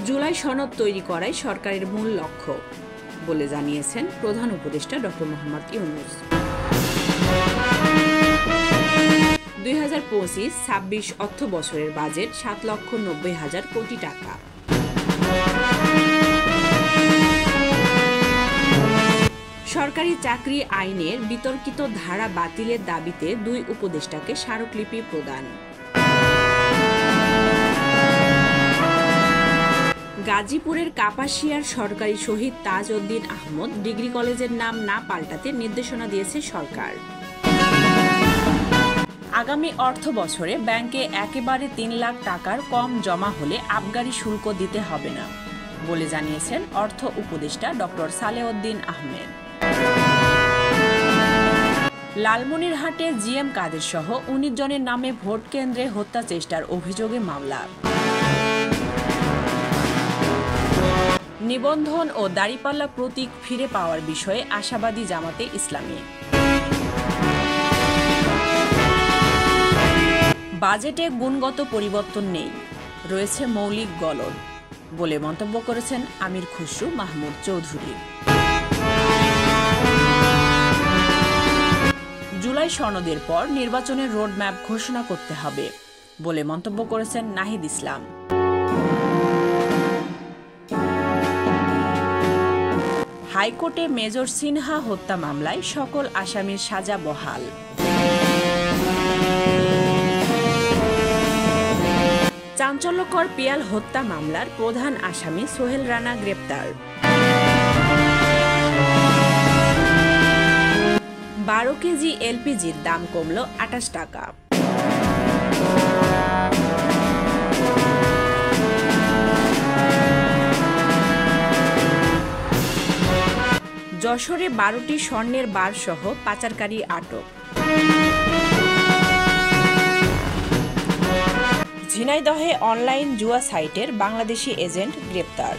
জুলাই সনদ তৈরি করাই সরকারের মূল লক্ষ্য বলে জানিয়েছেন প্রধান উপদেষ্টা ডক্টর মোহাম্মদ ইউনূস। 2025-26 অর্থ বছরের বাজেট 7,90,000 কোটি টাকা। সরকারি চাকরি আইনের বিতর্কিত ধারা বাতিলের দাবিতে 2 উপদেষ্টাকে স্মারকলিপি প্রদান। গাজীপুরের কাপাসিয়ার সরকারি শহীদ তাজ উদ্দিন আহমদ ডিগ্রি কলেজের নাম না পাল্টাতে নির্দেশনা দিয়েছে সরকার। আগামী অর্থ বছরে ব্যাংকে একেবারে 3 লাখ টাকার কম জমা হলে আবগারি শুল্ক দিতে হবে না বলে জানিয়েছেন অর্থ উপদেষ্টা ডক্টর সালেউদ্দিন আহমেদ। লালমনিরহাটে জিএম কাদের সহ 19 জনের নামে ভোট কেন্দ্রে হত্যা চেষ্টার অভিযোগে মামলা। নিবন্ধন ও দাঁড়িপাল্লা প্রতীক ফিরে পাওয়ার বিষয়ে আশাবাদী জামাতে ইসলামী। বাজেটে গুণগত পরিবর্তন নেই, রয়েছে মৌলিক গলদ বলে মন্তব্য করেছেন আমির খুসরু মাহমুদ চৌধুরী। জুলাই সনদের পর নির্বাচনের রোডম্যাপ ঘোষণা করতে হবে বলে মন্তব্য করেছেন নাহিদ ইসলাম। হাইকোর্টে মেজর সিনহা হত্যা মামলায় সকল আসামির সাজা বহাল। চাঞ্চল্যকর পিয়াল হত্যা মামলার প্রধান আসামি সোহেল রানা গ্রেপ্তার। 12 কেজি এলপিজির দাম কমল 28 টাকা। যশোরে 12টি স্বর্ণের বার সহ পাচারকারী আটক। ঝিনাইদহে অনলাইন জুয়া সাইটের বাংলাদেশি এজেন্ট গ্রেপ্তার।